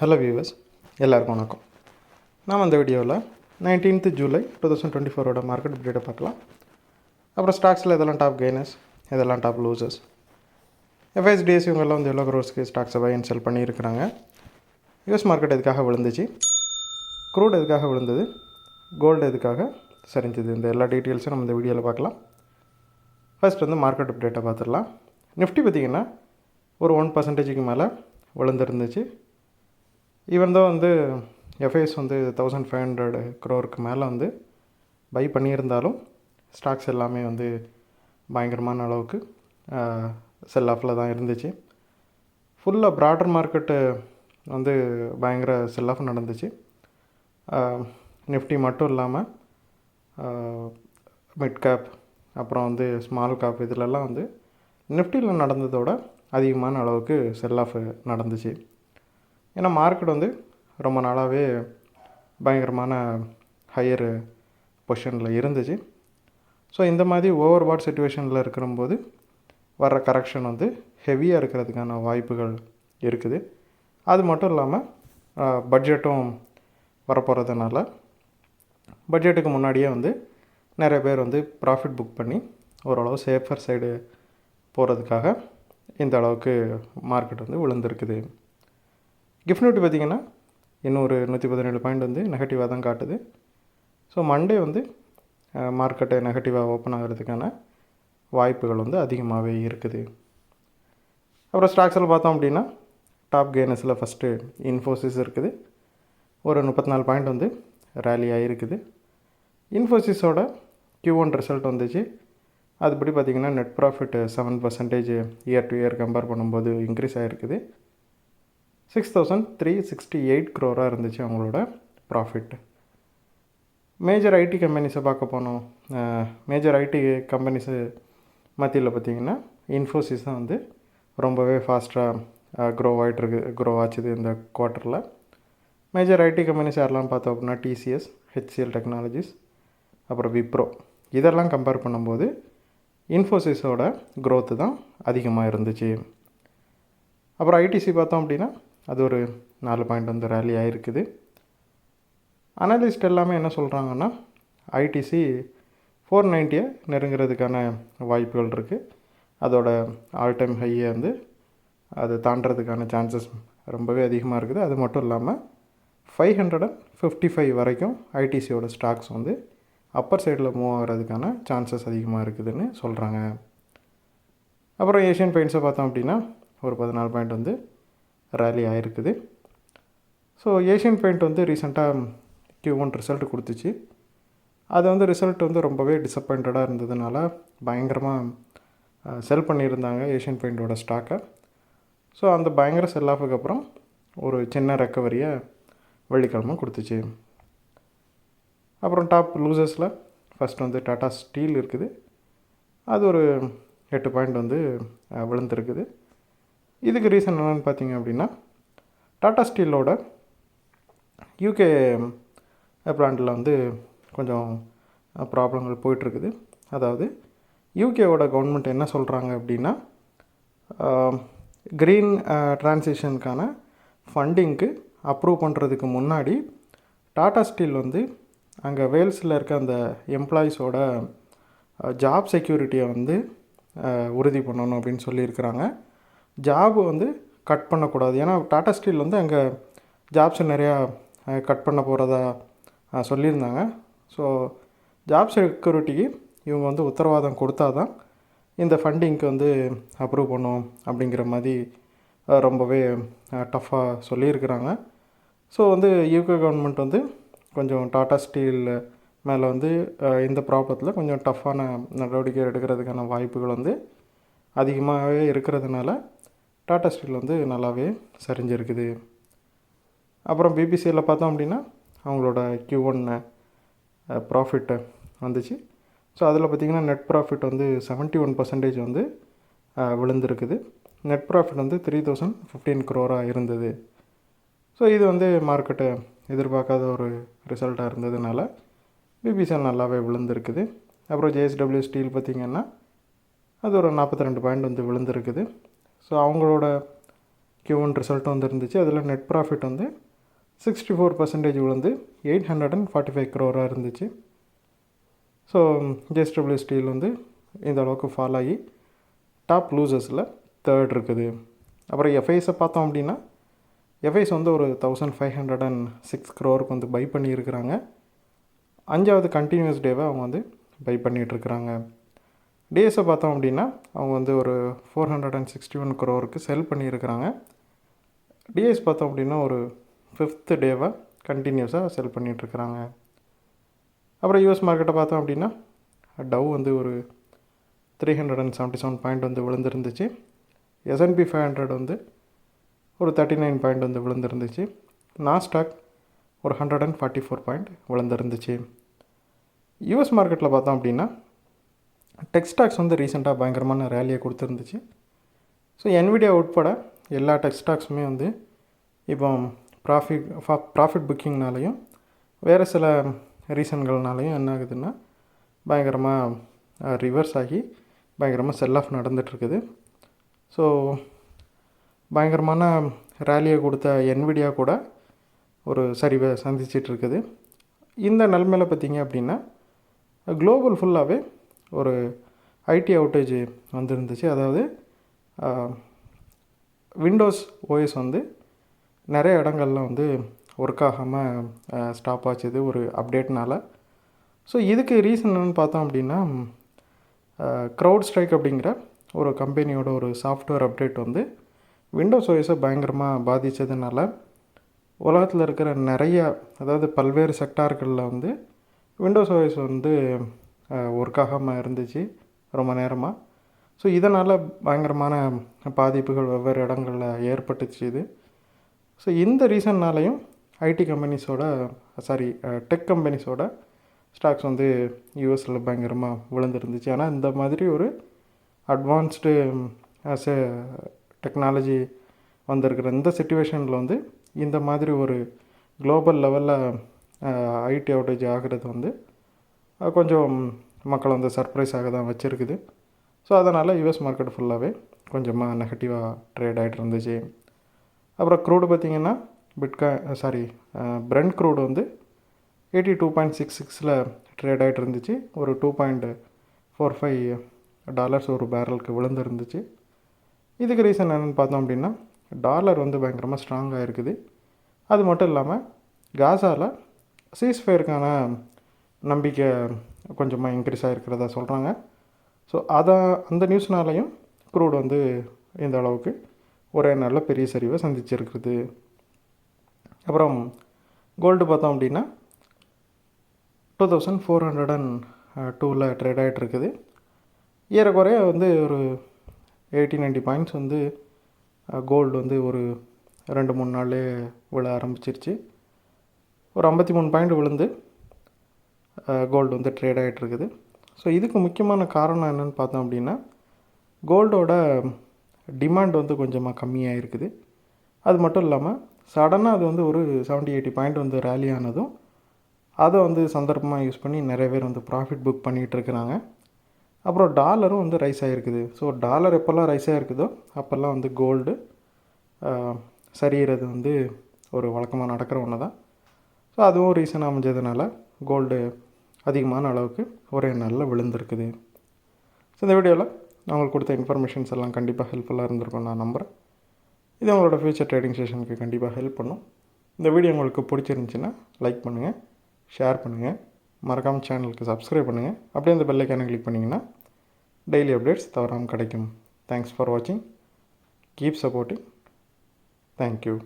Hello viewers, எல்லாருக்கும் வணக்கம். நாம் அந்த வீடியோவில் 19th ஜூலை 2024 மார்க்கெட் அப்டேட்டை பார்க்கலாம். அப்புறம் ஸ்டாக்ஸில் இதெல்லாம் டாப் கெய்னர்ஸ், இதெல்லாம் டாப் லூசர்ஸ், எஃப்ஐஎஸ்டிஎஸ் இவங்கெல்லாம் வந்து எவ்வளோ க்ரோர்ஸ்க்கு ஸ்டாக்ஸை பை அண்ட் செல் பண்ணியிருக்கிறாங்க, யூஎஸ் மார்க்கெட் எதுக்காக விழுந்துச்சு, க்ரூட் எதுக்காக விழுந்தது, கோல்டு எதுக்காக சரிஞ்சது, இந்த எல்லா டீட்டெயில்ஸும் நம்ம இந்த வீடியோவில் பார்க்கலாம். ஃபர்ஸ்ட் வந்து மார்க்கெட் அப்டேட்டை பார்த்துடலாம். நிஃப்டி பார்த்திங்கன்னா ஒரு 1% மேலே விழுந்துருந்துச்சு. ஈவன் தான் வந்து எஃப்ஐஎஸ் வந்து 1500 crore மேலே வந்து பை பண்ணியிருந்தாலும் ஸ்டாக்ஸ் எல்லாமே வந்து பயங்கரமான அளவுக்கு செல் ஆஃபில் தான் இருந்துச்சு. ஃபுல்லாக ப்ராடர் மார்க்கெட்டு வந்து பயங்கர செல் ஆஃப் நடந்துச்சு. நிஃப்டி மட்டும் இல்லாமல் மிட் கேப் அப்புறம் வந்து ஸ்மால் கேப் இதிலெல்லாம் வந்து நிஃப்டியில் நடந்ததோட அதிகமான அளவுக்கு செல் ஆஃப் நடந்துச்சு. ஏன்னா மார்க்கெட் வந்து ரொம்ப நாளாகவே பயங்கரமான ஹையர் பொசிஷனில் இருந்துச்சு. ஸோ இந்த மாதிரி ஓவர் பாட் சிச்சுவேஷனில் இருக்கிறம்போது வர்ற கரெக்ஷன் வந்து ஹெவியாக இருக்கிறதுக்கான வாய்ப்புகள் இருக்குது. அது மட்டும் இல்லாமல் பட்ஜெட்டும் வரப்போகிறதுனால பட்ஜெட்டுக்கு முன்னாடியே வந்து நிறைய பேர் வந்து ப்ராஃபிட் புக் பண்ணி ஓரளவு சேஃபர் சைடு போகிறதுக்காக இந்த அளவுக்கு மார்க்கெட் வந்து விழுந்திருக்குது. கிஃப்ட் நிஃப்டி பார்த்திங்கன்னா இன்னொரு 117 பாயிண்ட் வந்து நெகட்டிவாக தான் காட்டுது. ஸோ மண்டே வந்து மார்க்கெட்டை நெகட்டிவாக ஓப்பன் ஆகிறதுக்கான வாய்ப்புகள் வந்து அதிகமாகவே இருக்குது. அப்புறம் ஸ்டாக்ஸில் பார்த்தோம் அப்படின்னா டாப் கெய்னர்ஸில் ஃபஸ்ட்டு இன்ஃபோசிஸ் இருக்குது. ஒரு 34 பாயிண்ட் வந்து ரேலி ஆகிருக்குது. இன்ஃபோசிஸோட Q1 ரிசல்ட் வந்துச்சு. அதுபடி பார்த்திங்கன்னா net profit 7% year to year compare பண்ணும்போது இன்க்ரீஸ் ஆகிருக்குது. 6368 crore இருந்துச்சு அவங்களோட ப்ராஃபிட். மேஜர் ஐடி கம்பெனிஸை பார்க்க போனோம். மேஜர் ஐடி கம்பெனிஸு மத்தியில் பார்த்திங்கன்னா இன்ஃபோசிஸ் தான் வந்து ரொம்பவே ஃபாஸ்ட்டாக க்ரோ ஆச்சுது இந்த குவார்ட்டரில். மேஜர் ஐடி கம்பெனிஸ் யாரெல்லாம் பார்த்தோம் அப்படின்னா டிசிஎஸ், HCL டெக்னாலஜிஸ், அப்புறம் விப்ரோ, இதெல்லாம் கம்பேர் பண்ணும்போது இன்ஃபோசிஸோட க்ரோத்து தான் அதிகமாக இருந்துச்சு. அப்புறம் ஐடிசி பார்த்தோம் அப்படின்னா அது ஒரு 4 பாயிண்ட் வந்து ரேலி ஆகிருக்குது. அனலிஸ்ட் எல்லாமே என்ன சொல்கிறாங்கன்னா ஐடிசி 490 நெருங்கிறதுக்கான வாய்ப்புகள் இருக்குது. அதோட ஆல் டைம் ஹையை வந்து அது தாண்டறதுக்கான சான்சஸ் ரொம்பவே அதிகமாக இருக்குது. அது மட்டும் இல்லாமல் 555 வரைக்கும் ஐடிசியோட ஸ்டாக்ஸ் வந்து அப்பர் சைடில் மூவ் ஆகிறதுக்கான சான்சஸ் அதிகமாக இருக்குதுன்னு சொல்கிறாங்க. அப்புறம் ஏஷியன் பெயிண்ட்ஸை பார்த்தோம் அப்படின்னா ஒரு 14 பாயிண்ட் வந்து ரேலி ஆகிருக்குது. ஸோ ஏஷியன் பெயிண்ட் வந்து ரீசெண்டாக Q1 ரிசல்ட் கொடுத்துச்சு. அது வந்து ரிசல்ட் வந்து ரொம்பவே டிசப்பாயிண்டடாக இருந்ததுனால பயங்கரமாக செல் பண்ணியிருந்தாங்க ஏஷியன் பெயிண்டோட ஸ்டாக்கை. ஸோ அந்த பயங்கர செல் ஆஃபுக்கு அப்புறம் ஒரு சின்ன ரெக்கவரியை வெள்ளிக்கிழமை கொடுத்துச்சு. அப்புறம் டாப் லூசர்ஸில் ஃபஸ்ட் வந்து டாடா ஸ்டீல் இருக்குது. அது ஒரு 8 பாயிண்ட் வந்து விழுந்திருக்குது. இதுக்கு ரீசன் என்னென்னு பார்த்தீங்க அப்படின்னா டாடா ஸ்டீலோட யூகே பிளான்ட்டில் வந்து கொஞ்சம் ப்ராப்ளங்கள் போயிட்டுருக்குது. அதாவது யூகேவோட கவர்மெண்ட் என்ன சொல்கிறாங்க அப்படின்னா க்ரீன் ட்ரான்சிஷனுக்கான ஃபண்டிங்க்கு அப்ரூவ் பண்ணுறதுக்கு முன்னாடி டாடா ஸ்டீல் வந்து அங்கே வேல்ஸில் இருக்க அந்த எம்ப்ளாயீஸோட ஜாப் செக்யூரிட்டியை வந்து உறுதி பண்ணணும் அப்படின்னு சொல்லியிருக்கிறாங்க. ஜாபு வந்து கட் பண்ணக்கூடாது. ஏன்னா டாடா ஸ்டீல் வந்து அங்கே ஜாப்ஸை நிறையா கட் பண்ண போகிறதா சொல்லியிருந்தாங்க. ஸோ ஜாப் செக்யூரிட்டிக்கு இவங்க வந்து உத்தரவாதம் கொடுத்தா தான் இந்த ஃபண்டிங்க்கு வந்து அப்ரூவ் பண்ணுவோம் அப்படிங்கிற மாதிரி ரொம்பவே டஃப்பாக சொல்லியிருக்கிறாங்க. ஸோ வந்து யூகே கவர்மெண்ட் வந்து கொஞ்சம் டாடா ஸ்டீல் மேலே வந்து இந்த ப்ராப்ளத்தில் கொஞ்சம் டஃப்பான நடவடிக்கை எடுக்கிறதுக்கான வாய்ப்புகள் வந்து அதிகமாகவே இருக்கிறதுனால டாடா ஸ்டீல் வந்து நல்லாவே சரிஞ்சிருக்குது. அப்புறம் பிபிசியில் பார்த்தோம் அப்படின்னா அவங்களோட Q1 ப்ராஃபிட்டு வந்துச்சு. ஸோ அதில் பார்த்திங்கன்னா நெட் ப்ராஃபிட் வந்து 71% வந்து விழுந்திருக்குது. நெட் ப்ராஃபிட் வந்து 3015 crore இருந்தது. ஸோ இது வந்து மார்க்கெட்டை எதிர்பார்க்காத ஒரு ரிசல்ட்டாக இருந்ததுனால பிபிசியில் நல்லாவே விழுந்திருக்குது. அப்புறம் JSW ஸ்டீல் பார்த்திங்கன்னா அது ஒரு 42 பாயிண்ட் வந்து விழுந்திருக்குது. ஸோ அவங்களோட Q1 ரிசல்ட் வந்து இருந்துச்சு. அதில் நெட் ப்ராஃபிட் வந்து 64% விழுந்து 845 crore இருந்துச்சு. ஸோ JSW ஸ்டீல் வந்து இந்த அளவுக்கு ஃபால் ஆகி டாப் லூசர்ஸில் தேர்ட் இருக்குது. அப்புறம் எஃப்ஐஸை பார்த்தோம் அப்படின்னா எஃப்ஐஸ் வந்து ஒரு 1506 crore வந்து பை பண்ணியிருக்கிறாங்க. 5வது கண்டினியூஸ் டேவை அவங்க வந்து பை பண்ணிகிட்ருக்குறாங்க. டிஎஸை பார்த்தோம் அப்படின்னா அவங்க வந்து ஒரு 461 crore செல் பண்ணியிருக்கிறாங்க. டிஎஸ் பார்த்தோம் அப்படின்னா ஒரு 5th டேவை கண்டினியூஸாக செல் பண்ணிகிட்ருக்குறாங்க. அப்புறம் யூஎஸ் மார்க்கெட்டை பார்த்தோம் அப்படின்னா டவ் வந்து ஒரு 377 பாயிண்ட் வந்து விழுந்துருந்துச்சு. S&P 500 வந்து ஒரு 39 பாயிண்ட் வந்து விழுந்துருந்துச்சு. நாஸ்டாக் ஒரு 144 பாயிண்ட் விழுந்துருந்துச்சு. யூஎஸ் மார்க்கெட்டில் பார்த்தோம் அப்படின்னா டெக் ஸ்டாக்ஸ் வந்து ரீசெண்டாக பயங்கரமான ரேலியை கொடுத்துருந்துச்சு. ஸோ என்விடியா உட்பட எல்லா டெக் ஸ்டாக்ஸுமே வந்து இப்போ ப்ராஃபிட் புக்கிங்னாலையும் வேறு சில ரீசன்கள்னாலையும் என்ன ஆகுதுன்னா பயங்கரமாக ரிவர்ஸ் ஆகி பயங்கரமாக செல் ஆஃப் நடந்துகிட்ருக்குது. ஸோ பயங்கரமான ரேலியை கொடுத்த என்விடியா கூட ஒரு சரிவை சந்திச்சிட்ருக்குது. இந்த நிலைமையில் பார்த்திங்க அப்படின்னா குளோபல் ஃபுல்லாகவே ஒரு ஐடி அவுட்டேஜ் வந்துருந்துச்சு. அதாவது விண்டோஸ் ஓஎஸ் வந்து நிறைய இடங்கள்ல வந்து ஒர்க் ஆகாமல் ஸ்டாப் ஆச்சுது ஒரு அப்டேட்னால். ஸோ இதுக்கு ரீசன் என்னென்னு பார்த்தோம் அப்படின்னா க்ரௌட் ஸ்ட்ரைக் அப்படிங்கிற ஒரு கம்பெனியோட ஒரு சாஃப்ட்வேர் அப்டேட் வந்து விண்டோஸ் ஓஎஸை பயங்கரமாக பாதித்ததுனால உலகத்தில் இருக்கிற நிறைய, அதாவது பல்வேறு செக்டார்களில் வந்து விண்டோஸ் ஓஎஸ் வந்து ஒர்க் ஆகாமல் இருந்துச்சு ரொம்ப நேரமாக. ஸோ இதனால் பயங்கரமான பாதிப்புகள் வெவ்வேறு இடங்களில் ஏற்பட்டுச்சு இது. ஸோ இந்த ரீசன்னாலையும் ஐடி கம்பெனிஸோட டெக் கம்பெனிஸோட ஸ்டாக்ஸ் வந்து யூஎஸில் பயங்கரமாக விழுந்துருந்துச்சு. ஆனால் இந்த மாதிரி ஒரு அட்வான்ஸ்டு டெக்னாலஜி வந்திருக்கிற இந்த சிச்சுவேஷனில் வந்து இந்த மாதிரி ஒரு குளோபல் லெவலில் ஐடி அவுட்டேஜ் ஆகிறது வந்து கொஞ்சம் மக்களை வந்து சர்ப்ரைஸ் ஆக தான் வச்சுருக்குது. ஸோ அதனால் யூஎஸ் மார்க்கெட் ஃபுல்லாகவே கொஞ்சமாக நெகட்டிவாக ட்ரேட் ஆகிட்டு இருந்துச்சு. அப்புறம் க்ரூடு பார்த்திங்கன்னா பிரெண்ட் க்ரூடு வந்து 82.66 ட்ரேட் ஆகிட்டு இருந்துச்சு. ஒரு $2.45 ஒரு பேரலுக்கு விழுந்துருந்துச்சு. இதுக்கு ரீசன் என்னென்னு பார்த்தோம் அப்படின்னா டாலர் வந்து பயங்கரமாக ஸ்ட்ராங்காக இருக்குது. அது மட்டும் இல்லாமல் காசாவில் சீஸ்ஃபயருக்கான நம்பிக்கை கொஞ்சமாக இன்க்ரீஸ் ஆகிருக்கிறதா சொல்கிறாங்க. ஸோ அந்த நியூஸ்னாலையும் க்ரூட் வந்து இந்த அளவுக்கு ஒரே நல்ல பெரிய சரிவை சந்திச்சிருக்குது. அப்புறம் கோல்டு பார்த்தோம் அப்படின்னா 2402 ட்ரேட் ஆகிட்டு இருக்குது. ஏறக்குறைய வந்து ஒரு 80-90 பாயிண்ட்ஸ் வந்து கோல்டு வந்து ஒரு 2-3 நாள்லே விழ ஆரம்பிச்சிருச்சு. ஒரு 53 பாயிண்ட் விழுந்து கோல்டு வந்து ட்ரேட் ஆகிட்டு இருக்குது. ஸோ இதுக்கு முக்கியமான காரணம் என்னென்னு பார்த்தோம் அப்படின்னா கோல்டோட டிமாண்ட் வந்து கொஞ்சமாக கம்மியாக இருக்குது. அது மட்டும் இல்லாமல் சடனாக அது வந்து ஒரு 70-80 பாயிண்ட் வந்து ரேலி ஆனதும் அதை வந்து சந்தர்ப்பமாக யூஸ் பண்ணி நிறைய பேர் வந்து ப்ராஃபிட் புக் பண்ணிகிட்டு இருக்கிறாங்க. அப்புறம் டாலரும் வந்து ரைஸ் ஆகிருக்குது. ஸோ டாலர் எப்போல்லாம் ரைஸ் ஆகிருக்குதோ அப்போல்லாம் வந்து கோல்டு சரிகிறது வந்து ஒரு வழக்கமாக நடக்கிற ஒன்று தான். ஸோ அதுவும் ரீசன் அமைஞ்சதுனால கோல்டு அதிகமான அளவுக்கு ஒரே நாளில் விழுந்திருக்குது. ஸோ இந்த வீடியோவில் நான் உங்களுக்கு கொடுத்த இன்ஃபர்மேஷன்ஸ் எல்லாம் கண்டிப்பாக ஹெல்ப்ஃபுல்லாக இருந்திருக்கும் நான் நம்புகிறேன். இது உங்களோட ஃபியூச்சர் ட்ரேடிங் செஷனுக்கு கண்டிப்பாக ஹெல்ப் பண்ணும். இந்த வீடியோ உங்களுக்கு பிடிச்சிருந்துச்சின்னா லைக் பண்ணுங்கள், ஷேர் பண்ணுங்கள், மறக்காமல் சேனலுக்கு சப்ஸ்கிரைப் பண்ணுங்கள். அப்படியே அந்த பெல் ஐக்கானை கிளிக் பண்ணிங்கன்னா டெய்லி அப்டேட்ஸ் தவறாமல் கிடைக்கும். தேங்க்ஸ் ஃபார் வாட்சிங். Keep supporting. தேங்க்யூ.